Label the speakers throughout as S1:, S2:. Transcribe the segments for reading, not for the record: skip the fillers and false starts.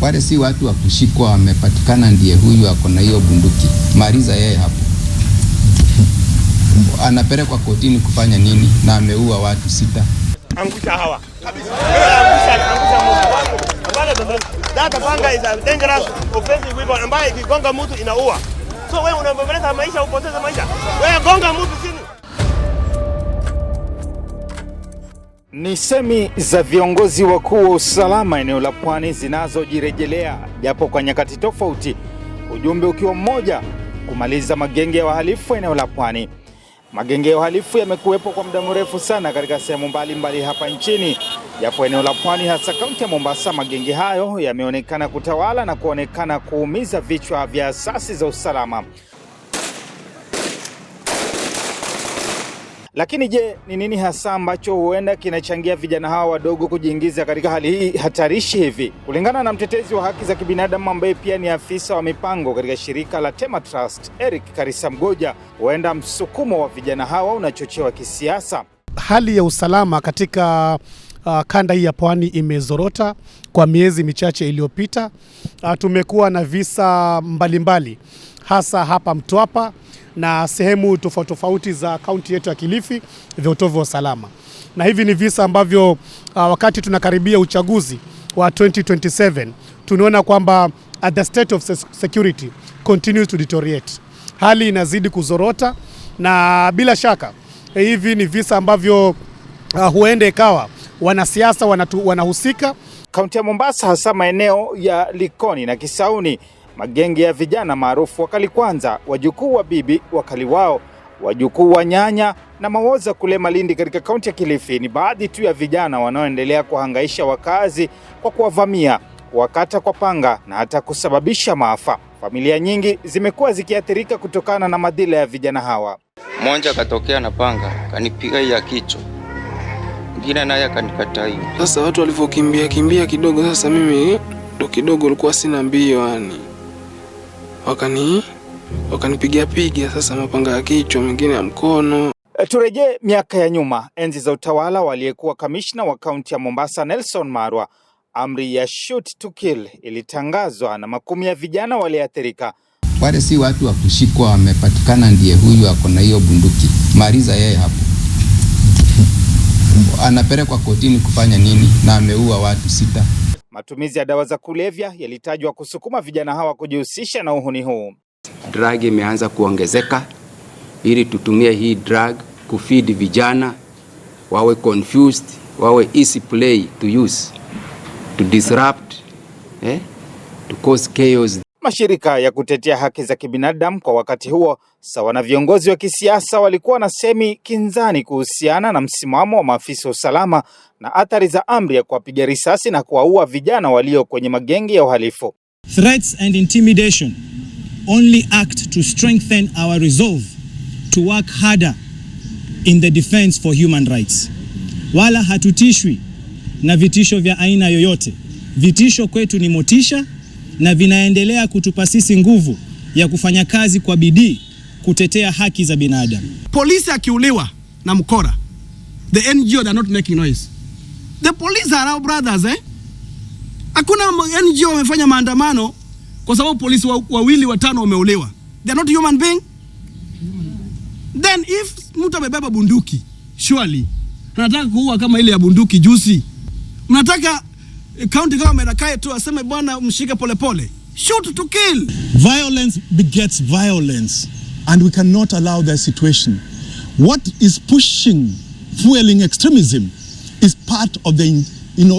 S1: Wale si watu wa kushikwa, wamepatikana ndiye huyu ako na hiyo bunduki. Maliza yeye hapo. Anapelekwa kotini kufanya nini na ameua watu 6?
S2: Angusha hawa. Angusha mtu. That panga is a dangerous offensive weapon ambayo ikigonga mtu inaua. So wewe unapeleka maisha, upoteza maisha. Wewe gonga mtu chini.
S3: Ni semi za viongozi wakuu wa usalama eneo la Pwani zinazojirejelea japo kwa nyakati tofauti, ujumbe ukiwa mmoja: kumaliza magenge ya wahalifu eneo la Pwani. Magenge ya wahalifu yamekuwepo kwa muda mrefu sana katika sehemu mbalimbali hapa nchini, japo eneo la Pwani hasa kaunti ya Mombasa magenge hayo yameonekana kutawala na kuonekana kuumiza vichwa vya asasi za usalama. Lakini je, ni nini hasa ambacho huenda kinachangia vijana hawa wadogo kujiingiza katika hali hii hatarishi hivi? Kulingana na mtetezi wa haki za kibinadamu ambaye pia ni afisa wa mipango katika shirika la Tema Trust, Eric Karisa Mgoja, huenda msukumo wa vijana hawa unachochewa kisiasa.
S4: Hali ya usalama katika kanda hii ya Pwani imezorota kwa miezi michache iliyopita. Tumekuwa na visa mbalimbali hasa hapa Mtwapa na sehemu tofauti za kaunti yetu ya Kilifi vya utovu wa usalama. Na hivi ni visa ambavyo wakati tunakaribia uchaguzi wa 2027 tunaona kwamba the state of security continues to deteriorate. Hali inazidi kuzorota na bila shaka hivi ni visa ambavyo huenda ikawa wanasiasa wanahusika.
S3: Kaunti ya Mombasa hasa maeneo ya Likoni na Kisauni, magenge ya vijana maarufu wakali kwanza, wajukuu wa bibi, wakali wao, wajukuu wa nyanya na mawoza kule Malindi katika kaunti ya Kilifi ni baadhi tu ya vijana wanaoendelea kuhangaisha wakazi kwa kuwavamia, kuwakata kwa panga na hata kusababisha maafa. Familia nyingi zimekuwa zikiathirika kutokana na madhila ya vijana hawa.
S5: Mmoja katokea na panga, kanipiga ya kichwa. Mwingine naye akanikata hiyo.
S6: Sasa watu walivyokimbia kidogo, sasa mimi ndo kidogo nilikuwa sina mbio yani. Wakanipiga sasa mapanga ya kichwa, mwingine ya mkono.
S3: Turejee miaka ya nyuma, enzi za utawala waliyekuwa kamishna wa kaunti ya Mombasa Nelson Marwa. Amri ya shoot to kill ilitangazwa na makumi ya vijana waliathirika.
S1: Wale si watu wa kushikwa, wamepatikana ndiye huyu ako na hiyo bunduki. Maliza yeye hapo. Anapelekwa kotini kufanya nini na ameua watu 6?
S3: Matumizi ya dawa za kulevya yalitajwa kusukuma vijana hawa kujihusisha na uhuni huu.
S5: Drug imeanza kuongezeka ili tutumie hii drug kufeed vijana wawe confused, wawe easy play to use, to disrupt, to cause chaos.
S3: Mashirika ya kutetea haki za kibinadamu kwa wakati huo sawa na viongozi wa kisiasa walikuwa na semi kinzani kuhusiana na msimamo wa maafisa wa usalama na athari za amri ya kuwapiga risasi na kuwaua vijana walio kwenye magenge ya uhalifu.
S7: Threats and intimidation only act to strengthen our resolve to work harder in the defense for human rights. Wala hatutishwi na vitisho vya aina yoyote. Vitisho kwetu ni motisha na vinaendelea kutupa sisi nguvu ya kufanya kazi kwa bidii kutetea haki za binadamu.
S8: Polisi akiuliwa na mkora, the NGO they are not making noise. The police are our brothers, Hakuna NGO wamefanya maandamano kwa sababu polisi wawili watano wameuliwa. They are not human being. Then if mtu amebeba bunduki, surely anataka kuua kama ile ya bunduki juzi. Mnataka county government akae tu aseme bwana mshike polepole. Shoot to kill.
S9: Violence begets violence and we cannot allow that situation. What is pushing, fueling extremism is part of the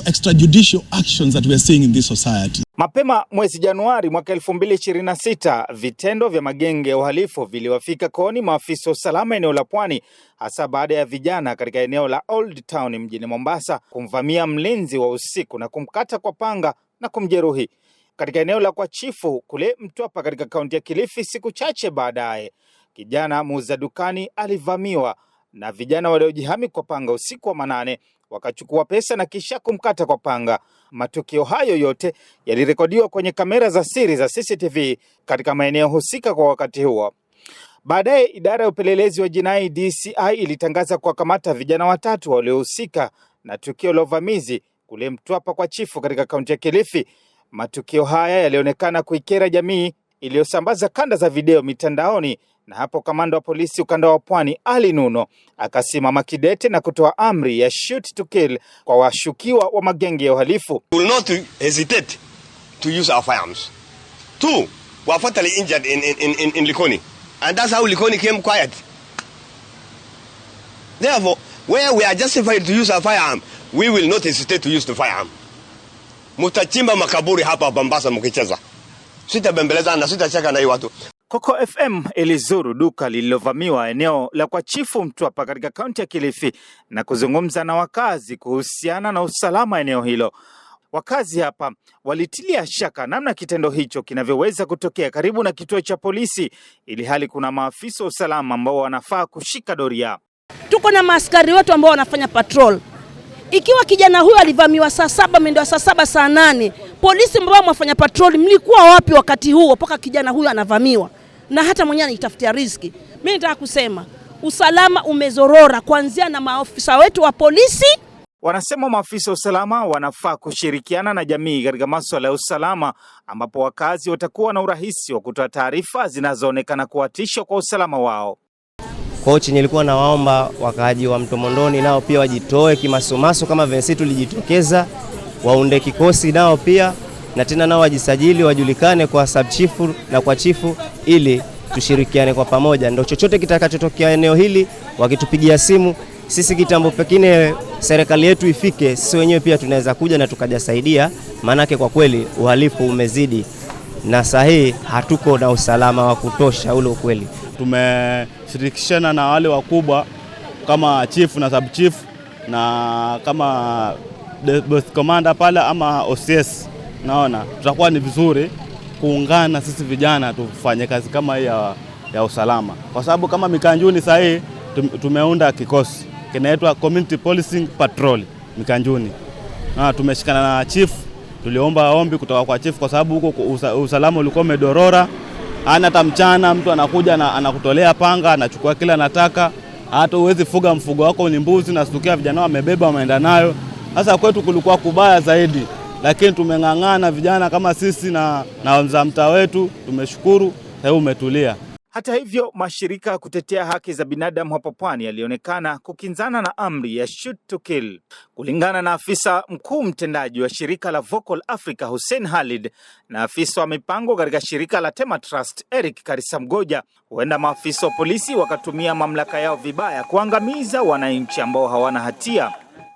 S9: extrajudicial actions that we are seeing in this society.
S3: Mapema mwezi Januari mwaka 2026, vitendo vya magenge ya uhalifu viliwafika kooni maafisa wa usalama eneo la Pwani, hasa baada ya vijana katika eneo la Old Town mjini Mombasa kumvamia mlinzi wa usiku na kumkata kwa panga na kumjeruhi. Katika eneo la kwa Chifu kule Mtwapa katika kaunti ya Kilifi, siku chache baadaye, kijana muuza dukani alivamiwa na vijana waliojihami kwa panga usiku wa manane, wakachukua pesa na kisha kumkata kwa panga. Matukio hayo yote yalirekodiwa kwenye kamera za siri za CCTV katika maeneo husika kwa wakati huo. Baadaye idara ya upelelezi wa jinai DCI ilitangaza kuwakamata vijana 3 waliohusika na tukio la uvamizi kule Mtwapa kwa Chifu katika kaunti ya Kilifi. Matukio haya yalionekana kuikera jamii iliyosambaza kanda za video mitandaoni, na hapo kamanda wa polisi ukanda wa Pwani Ali Nuno akasimama kidete na kutoa amri ya shoot to kill kwa washukiwa wa magenge ya uhalifu.
S2: We will not hesitate to use our firearms. 2 were fatally injured in Likoni, and that's how Likoni came quiet. Therefore, where we are justified to use our firearm, we will not hesitate to use the firearm. Mutachimba makaburi hapa Mombasa mkicheza. Sitabembeleza na sitacheka na hii watu.
S3: Coco FM ilizuru duka lililovamiwa eneo la kwa Chifu Mtwapa katika kaunti ya Kilifi na kuzungumza na wakazi kuhusiana na usalama eneo hilo. Wakazi hapa walitilia shaka namna kitendo hicho kinavyoweza kutokea karibu na kituo cha polisi, ili hali kuna maafisa wa usalama ambao wanafaa kushika doria.
S10: Tuko na maaskari wetu ambao wanafanya patrol. Ikiwa kijana huyu alivamiwa saa 7 mwendo saa 7 saa 8, polisi ambao wafanya patrol mlikuwa wapi wakati huo mpaka kijana huyu anavamiwa? Na hata mwenyewe anitafutia riziki. Mimi nataka kusema usalama umezorora kuanzia na maafisa wetu wa polisi.
S3: Wanasema maafisa wa usalama wanafaa kushirikiana na jamii katika masuala ya usalama, ambapo wakazi watakuwa na urahisi wa kutoa taarifa zinazoonekana kuwatisha kwa usalama wao.
S11: Kochi nilikuwa nawaomba wakaaji wa Mto Mondoni nao pia wajitoe kimasumaso kama vensi tulijitokeza, waunde kikosi nao pia, na tena nao wajisajili wajulikane kwa subchifu na kwa chifu, ili tushirikiane kwa pamoja. Ndio chochote kitakachotokea eneo hili wakitupigia simu sisi kitambo pekine serikali yetu ifike, sisi wenyewe pia tunaweza kuja na tukajasaidia, manake kwa kweli uhalifu umezidi na sahihi hatuko na usalama wa kutosha ule ukweli.
S12: Tumeshirikishana na wale wakubwa kama chief na sub chief na kama boss commander pale ama OCS. Naona tutakuwa ni vizuri kuungana sisi vijana tufanye kazi kama hii ya usalama, kwa sababu kama Mikanjuni sahihi tumeunda kikosi kinaitwa Community Policing Patrol Mikanjuni. Tumeshikana na chief, tuliomba ombi kutoka kwa chief kwa sababu huko usalama ulikuwa umedorora. Hata mchana mtu anakuja na anakutolea panga, anachukua kila anataka. Hata uwezi fuga mfugo wako ni mbuzi na stukia vijana wamebeba wameenda nayo. Sasa kwetu kulikuwa kubaya zaidi, lakini tumeng'ang'ana vijana kama sisi na mtaa wetu, tumeshukuru leo umetulia.
S3: Hata hivyo, mashirika kutetea haki za binadamu hapo Pwani yalionekana kukinzana na amri ya shoot to kill. Kulingana na afisa mkuu mtendaji wa shirika la Vocal Africa Hussein Khalid na afisa wa mipango katika shirika la Tema Trust Eric Karisamgoja, huenda maafisa wa polisi wakatumia mamlaka yao vibaya kuangamiza wananchi ambao hawana hatia.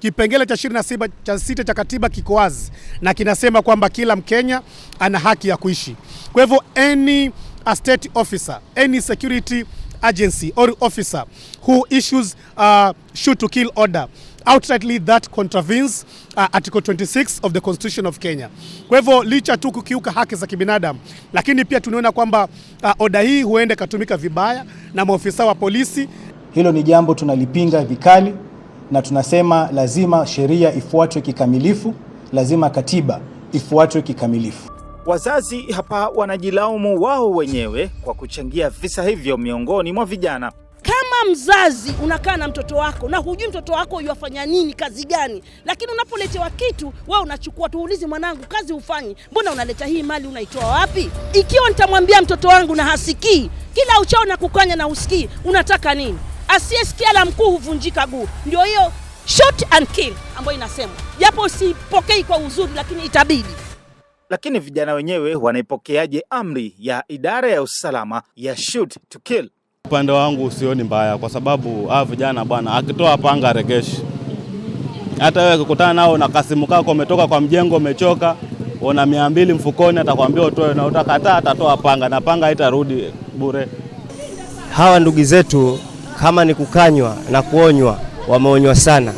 S4: Kipengele cha 26 cha katiba kiko wazi na kinasema kwamba kila Mkenya ana haki ya kuishi. Kwa hivyo a state officer, any security agency or officer who issues shoot to kill order, outrightly that contravenes Article 26 of the Constitution of Kenya. Kwa hivyo licha tu kukiuka haki za kibinadamu, lakini pia tunaona kwamba order hii huenda katumika vibaya na maofisa wa polisi.
S13: Hilo ni jambo tunalipinga vikali na tunasema lazima sheria ifuatwe kikamilifu, lazima katiba ifuatwe kikamilifu.
S3: Wazazi hapa wanajilaumu wao wenyewe kwa kuchangia visa hivyo miongoni mwa vijana.
S10: Kama mzazi unakaa na mtoto wako na hujui mtoto wako yafanya nini, kazi gani, lakini unapoletewa kitu wewe unachukua, tuulize mwanangu kazi ufanyi, mbona unaleta hii mali unaitoa wapi? Ikiwa nitamwambia mtoto wangu na hasikii, kila uchao na kukanya na usikii, unataka nini? Asiyesikia la mkuu huvunjika guu. Ndio hiyo shoot and kill ambayo inasema, japo usipokei kwa uzuri lakini itabidi.
S3: Lakini vijana wenyewe wanaipokeaje amri ya idara ya usalama ya shoot to kill?
S12: Upande wangu usioni mbaya, kwa sababu vijana bwana akitoa panga regeshi. Hata wewe ukikutana nao na kasimu kako umetoka kwa mjengo umechoka, una 200 mfukoni, atakwambia utoe na utakataa atatoa panga na panga haitarudi bure.
S11: Hawa ndugu zetu kama ni kukanywa na kuonywa, wameonywa sana,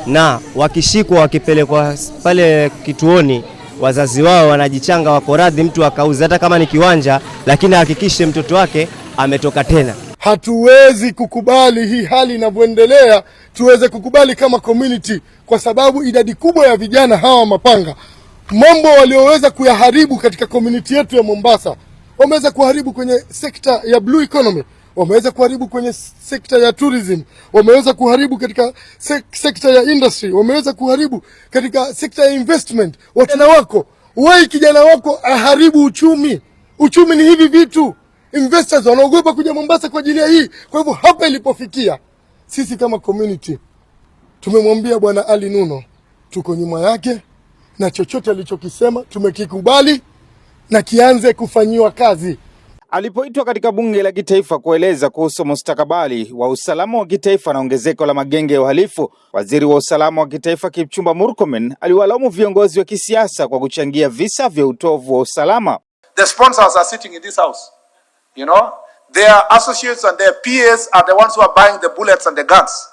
S11: na wakishikwa wakipelekwa pale kituoni wazazi wao wanajichanga, wako radhi mtu akauza hata kama ni kiwanja, lakini hakikishe mtoto wake ametoka tena.
S14: Hatuwezi kukubali hii hali inavyoendelea, tuweze kukubali kama community, kwa sababu idadi kubwa ya vijana hawa mapanga, mambo walioweza kuyaharibu katika community yetu ya Mombasa, wameweza kuharibu kwenye sekta ya blue economy, wameweza kuharibu kwenye sekta ya tourism, wameweza kuharibu katika sekta ya industry, wameweza kuharibu katika sekta ya investment. Vijana wako Wewe kijana wako aharibu uchumi. Uchumi ni hivi vitu. Investors wanaogopa kuja Mombasa kwa ajili ya hii. Kwa hivyo hapa ilipofikia, sisi kama community tumemwambia Bwana Ali Nuno tuko nyuma yake, na chochote alichokisema tumekikubali na kianze kufanyiwa kazi.
S3: Alipoitwa katika bunge la kitaifa kueleza kuhusu mustakabali wa usalama wa kitaifa na ongezeko la magenge ya uhalifu, waziri wa usalama wa kitaifa Kipchumba Murkomen aliwalaumu viongozi wa kisiasa kwa kuchangia visa vya utovu wa usalama.
S15: The sponsors are sitting in this house. You know, their associates and their peers are the ones who are buying the bullets and the guns.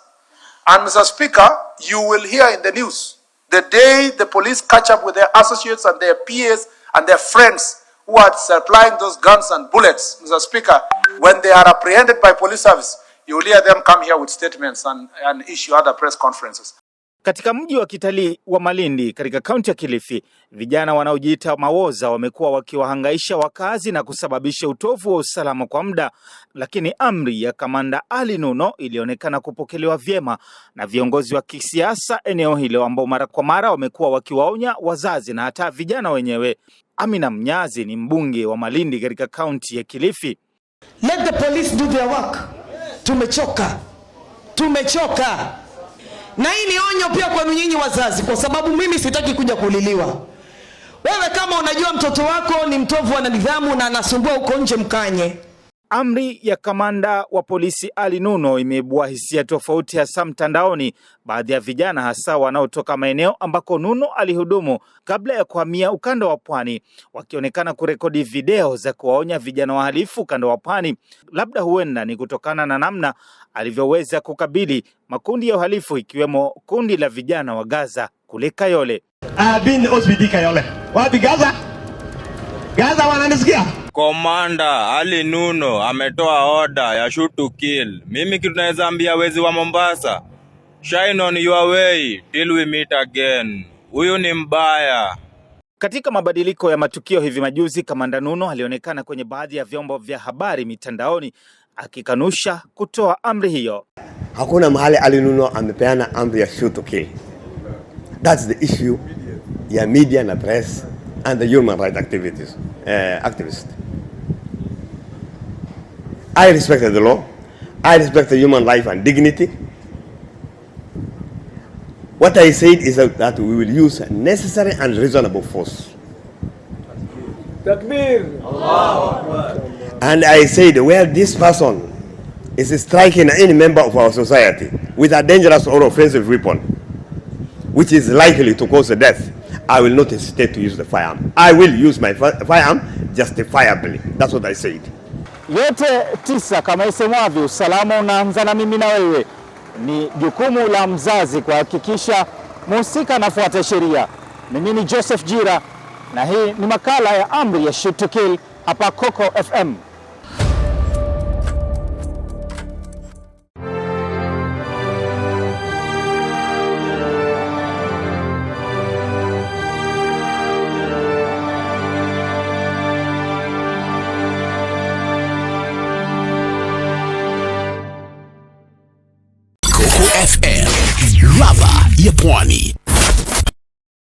S15: And Mr. Speaker, you will hear in the news the day the police catch up with their associates and their peers and their friends who are supplying those guns and bullets, Mr. Speaker, when they are apprehended by police service, you will hear them come here with statements and issue other press conferences.
S3: Katika mji wa kitalii wa Malindi katika kaunti ya Kilifi, vijana wanaojiita mawoza wamekuwa wakiwahangaisha wakazi na kusababisha utovu wa usalama kwa muda, lakini amri ya Kamanda Ali Nuno ilionekana kupokelewa vyema na viongozi wa kisiasa eneo hilo, ambao mara kwa mara wamekuwa wakiwaonya wazazi na hata vijana wenyewe. Amina Mnyazi ni mbunge wa Malindi katika kaunti ya Kilifi.
S16: Let the police do their work. Tumechoka. Na hii ni onyo pia kwa nyinyi wazazi, kwa sababu mimi sitaki kuja kuliliwa. Wewe kama unajua mtoto wako ni mtovu wa nidhamu na anasumbua uko nje, mkanye.
S3: Amri ya kamanda wa polisi Ali Nuno imeibua hisia tofauti hasa mtandaoni. Baadhi ya vijana hasa wanaotoka maeneo ambako Nuno alihudumu kabla ya kuhamia ukanda wa Pwani wakionekana kurekodi video za kuwaonya vijana wahalifu ukanda wa Pwani. Labda huenda ni kutokana na namna alivyoweza kukabili makundi ya uhalifu, ikiwemo kundi la vijana wa Gaza kule Kayole.
S2: Bin OSPD Kayole. Wapi Gaza? Gaza wananisikia?
S17: Komanda Ali Nuno ametoa order ya shoot to kill. Mimi kitu naweza ambia wezi wa Mombasa, shine on your way till we meet again. Huyu ni mbaya.
S3: Katika mabadiliko ya matukio hivi majuzi, Kamanda Nuno alionekana kwenye baadhi ya vyombo vya habari mitandaoni akikanusha kutoa amri hiyo.
S18: Hakuna mahali Ali Nuno amepeana amri ya shoot to kill. That's the issue ya media na press and the human rights activists. I respect the law. I respect the human life and dignity. What I said is that we will use necessary and reasonable force. Takbir! And I said, where this person is striking any member of our society with a dangerous or offensive weapon, which is likely to cause a death, I will not hesitate to use the firearm. I will use my firearm justifiably. That's what I said.
S3: Yote tisa kama isemavyo, usalama unaanza na mimi na wewe. Ni jukumu la mzazi kuhakikisha mhusika anafuata sheria. Mimi ni Joseph Jira na hii ni makala ya Amri ya Shoot to Kill hapa Coco FM.
S19: Coco FM, ladha ya Pwani.